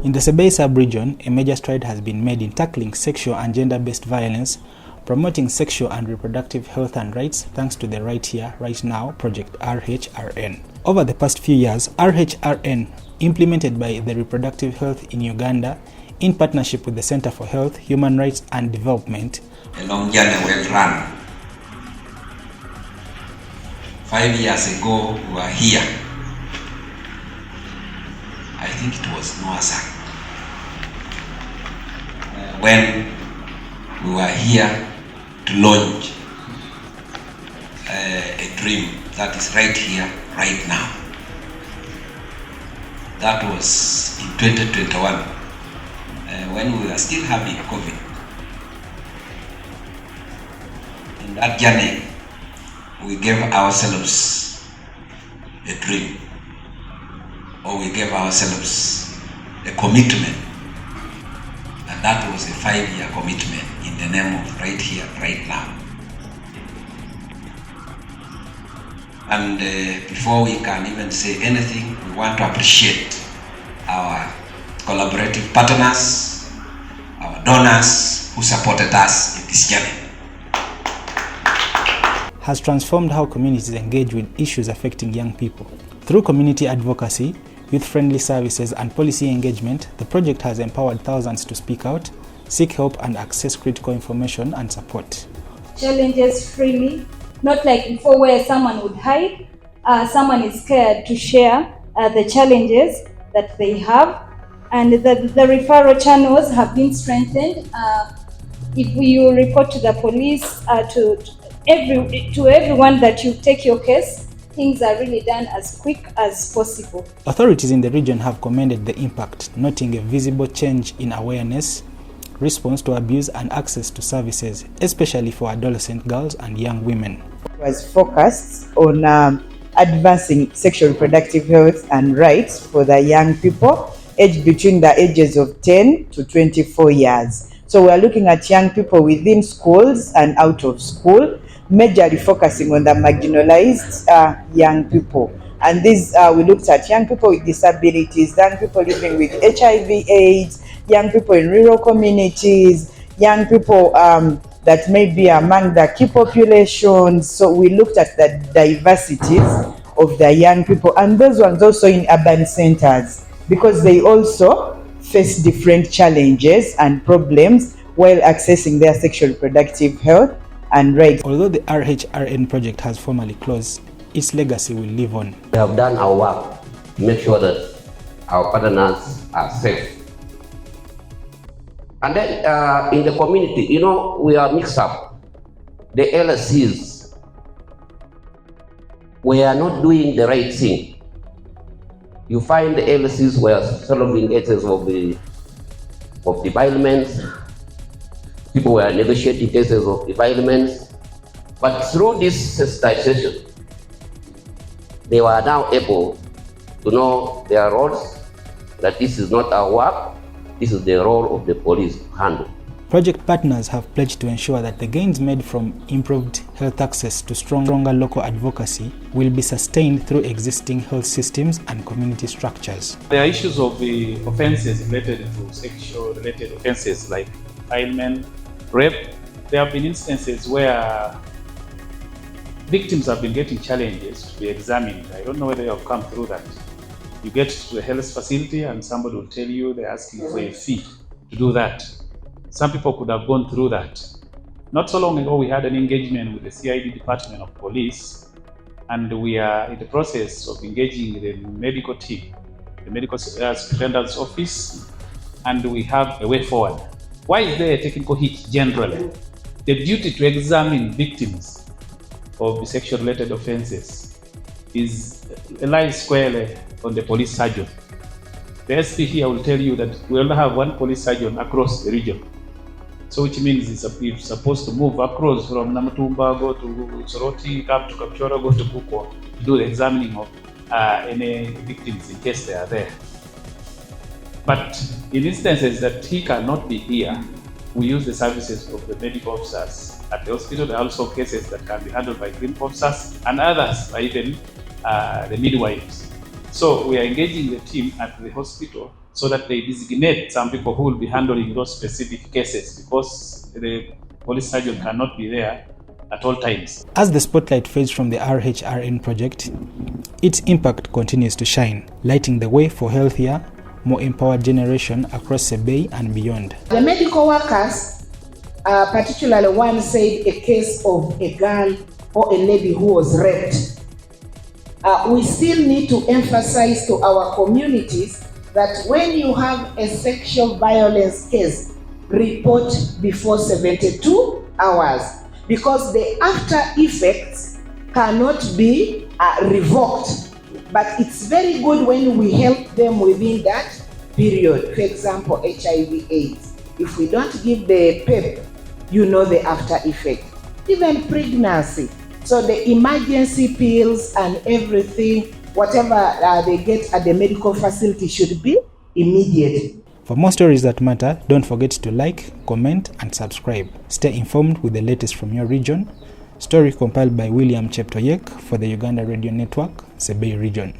In the Sebei sub-region, a major stride has been made in tackling sexual and gender-based violence, promoting sexual and reproductive health and rights thanks to the Right Here, Right Now project Rhrn. Over the past few years, Rhrn, implemented by the Reproductive Health in Uganda in partnership with the Center for Health, Human Rights and Development. A long journey well run. 5 years ago, we were here. I think it was Noasa. When we were here to launch a dream that is right here, right now. That was in 2021, when we were still having COVID. In that journey, we gave ourselves a dream, or we gave ourselves a commitment, and that was a 5-year commitment in the name of right here, right now. And before we can even say anything, we want to appreciate our collaborative partners, our donors who supported us in this journey. Has transformed how communities engage with issues affecting young people. Through community advocacy, youth-friendly services and policy engagement, the project has empowered thousands to speak out, seek help and access critical information and support. Challenges freely, not like before where someone would hide, someone is scared to share the challenges that they have, and the referral channels have been strengthened. If you report to the police, to everyone that you take your case, things are really done as quick as possible. Authorities in the region have commended the impact, noting a visible change in awareness, response to abuse and access to services, especially for adolescent girls and young women. It was focused on advancing sexual reproductive health and rights for the young people aged between the ages of 10 to 24 years. So we are looking at young people within schools and out of school, majorly focusing on the marginalized young people. And this, we looked at young people with disabilities, young people living with HIV/AIDS, young people in rural communities, young people that may be among the key populations. So we looked at the diversities of the young people, and those ones also in urban centers, because they also face different challenges and problems while accessing their sexual reproductive health and rights. Although the Rhrn project has formally closed, its legacy will live on. We have done our work to make sure that our partners are safe. And then in the community, we are mixed up. The LSCs, we are not doing the right thing. You find the LSCs were solving cases of defilements. People were negotiating cases of defilements. But through this sensitization, they were now able to know their roles, that this is not our work, this is the role of the police to handle. Project partners have pledged to ensure that the gains made from improved health access to stronger local advocacy will be sustained through existing health systems and community structures. There are issues of the offenses related to sexual-related offenses like defilement, rape. There have been instances where victims have been getting challenges to be examined. I don't know whether you have come through that. You get to a health facility and somebody will tell you they're asking for a fee to do that. Some people could have gone through that. Not so long ago, we had an engagement with the CID Department of Police, and we are in the process of engaging the medical team, the medical superintendent's office, and we have a way forward. Why is there a technical hitch generally? The duty to examine victims of sexual-related offenses lies squarely on the police surgeon. The SP here will tell you that we only have one police surgeon across the region. So which means it's supposed to move across from Namatumba, go to Soroti, come to Kapchora, go to Buko to do the examining of any victims in case they are there. But in instances that he cannot be here, we use the services of the medical officers at the hospital. There are also cases that can be handled by clinical officers, and others by even the midwives. So we are engaging the team at the hospital so that they designate some people who will be handling those specific cases, because the police surgeon cannot be there at all times. As the spotlight fades from the SRHR project, its impact continues to shine, lighting the way for healthier, more empowered generation across Sebei and beyond. The medical workers, particularly one said a case of a girl or a lady who was raped. We still need to emphasize to our communities that when you have a sexual violence case, report before 72 hours, because the after effects cannot be revoked. But it's very good when we help them within that period. For example, HIV/AIDS. If we don't give the PEP, you know the after effect. Even pregnancy. So the emergency pills and everything, whatever they get at the medical facility should be immediate. For more stories that matter, don't forget to like, comment, and subscribe. Stay informed with the latest from your region. Story compiled by William Cheptoyek for the Uganda Radio Network, Sebei region.